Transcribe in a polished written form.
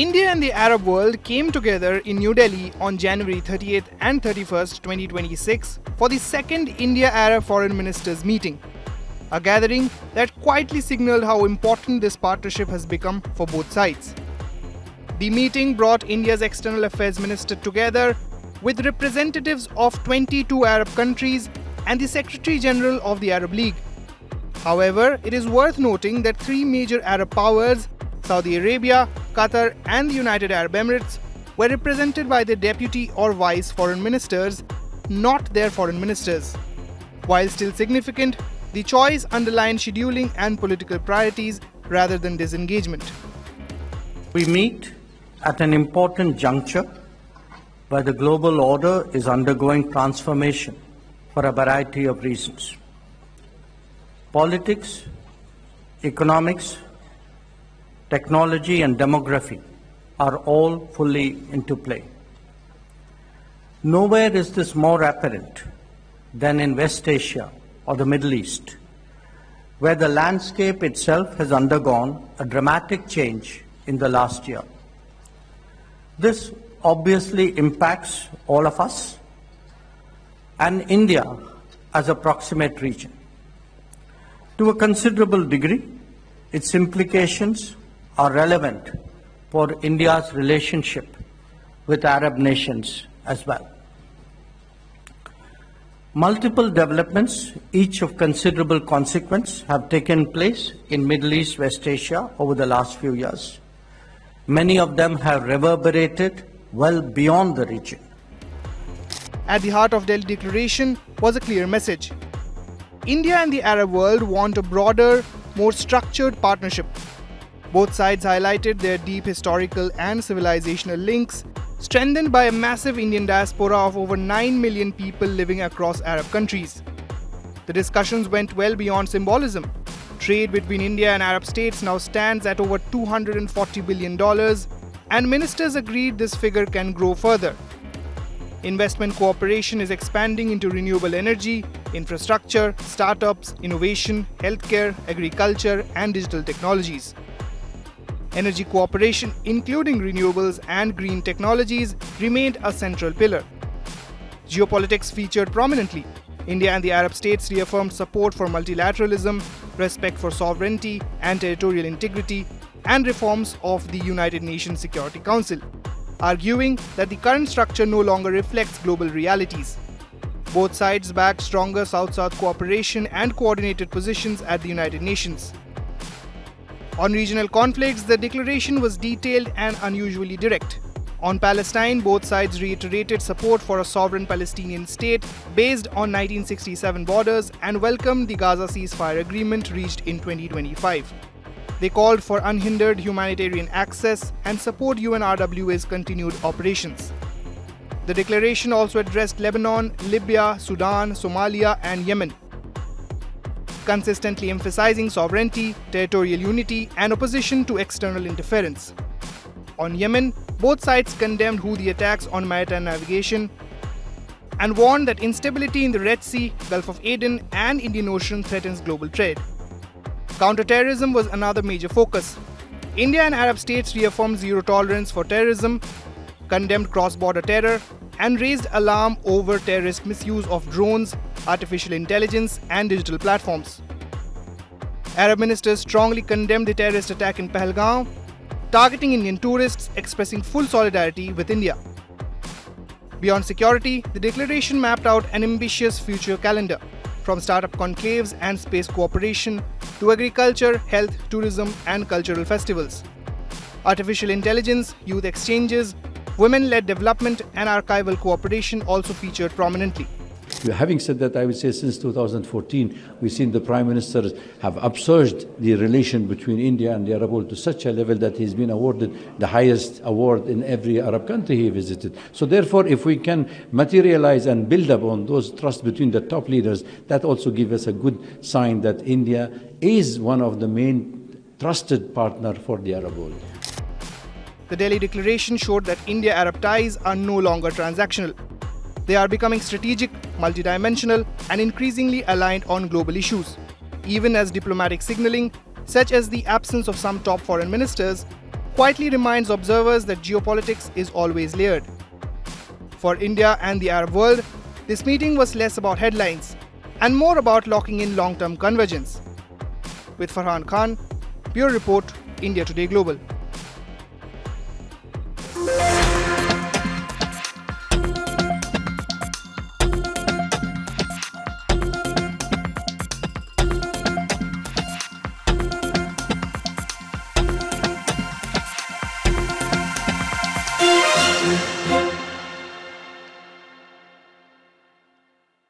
India and the Arab world came together in New Delhi on January 30th and 31st, 2026 for the second India-Arab Foreign Ministers meeting, a gathering that quietly signaled how important this partnership has become for both sides. The meeting brought India's External Affairs Minister together with representatives of 22 Arab countries and the Secretary General of the Arab League. However, it is worth noting that three major Arab powers, Saudi Arabia, Qatar and the United Arab Emirates, were represented by their deputy or vice foreign ministers, not their foreign ministers. While still significant, the choice underlined scheduling and political priorities rather than disengagement. We meet at an important juncture where the global order is undergoing transformation for a variety of reasons. Politics, economics, technology and demography are all fully into play. Nowhere is this more apparent than in West Asia or the Middle East, where the landscape itself has undergone a dramatic change in the last year. This obviously impacts all of us and India as a proximate region. To a considerable degree, its implications are relevant for India's relationship with Arab nations as well. Multiple developments, each of considerable consequence, have taken place in Middle East, West Asia over the last few years. Many of them have reverberated well beyond the region. At the heart of Delhi Declaration was a clear message. India and the Arab world want a broader, more structured partnership. Both sides highlighted their deep historical and civilizational links, strengthened by a massive Indian diaspora of over 9 million people living across Arab countries. The discussions went well beyond symbolism. Trade between India and Arab states now stands at over $240 billion, and ministers agreed this figure can grow further. Investment cooperation is expanding into renewable energy, infrastructure, startups, innovation, healthcare, agriculture, and digital technologies. Energy cooperation, including renewables and green technologies, remained a central pillar. Geopolitics featured prominently. India and the Arab states reaffirmed support for multilateralism, respect for sovereignty and territorial integrity, and reforms of the United Nations Security Council, arguing that the current structure no longer reflects global realities. Both sides backed stronger South-South cooperation and coordinated positions at the United Nations. On regional conflicts, the declaration was detailed and unusually direct. On Palestine, both sides reiterated support for a sovereign Palestinian state based on 1967 borders and welcomed the Gaza ceasefire agreement reached in 2025. They called for unhindered humanitarian access and support UNRWA's continued operations. The declaration also addressed Lebanon, Libya, Sudan, Somalia, and Yemen, consistently emphasizing sovereignty, territorial unity, and opposition to external interference. On Yemen, both sides condemned Houthi attacks on maritime navigation and warned that instability in the Red Sea, Gulf of Aden, and Indian Ocean threatens global trade. Counterterrorism was another major focus. India and Arab states reaffirmed zero tolerance for terrorism, condemned cross-border terror, and raised alarm over terrorist misuse of drones, artificial intelligence, and digital platforms. Arab ministers strongly condemned the terrorist attack in Pahalgam, targeting Indian tourists, expressing full solidarity with India. Beyond security, the declaration mapped out an ambitious future calendar, from startup conclaves and space cooperation to agriculture, health, tourism, and cultural festivals. Artificial intelligence, youth exchanges, women-led development, and archival cooperation also featured prominently. Having said that, I would say since 2014, we've seen the Prime Minister have upsurged the relation between India and the Arab world to such a level that he's been awarded the highest award in every Arab country he visited. So therefore, if we can materialize and build upon those trust between the top leaders, that also gives us a good sign that India is one of the main trusted partner for the Arab world. The Delhi Declaration showed that India-Arab ties are no longer transactional. They are becoming strategic, multidimensional, and increasingly aligned on global issues, even as diplomatic signaling, such as the absence of some top foreign ministers, quietly reminds observers that geopolitics is always layered. For India and the Arab world, this meeting was less about headlines and more about locking in long-term convergence. With Farhan Khan, Bureau Report, India Today Global.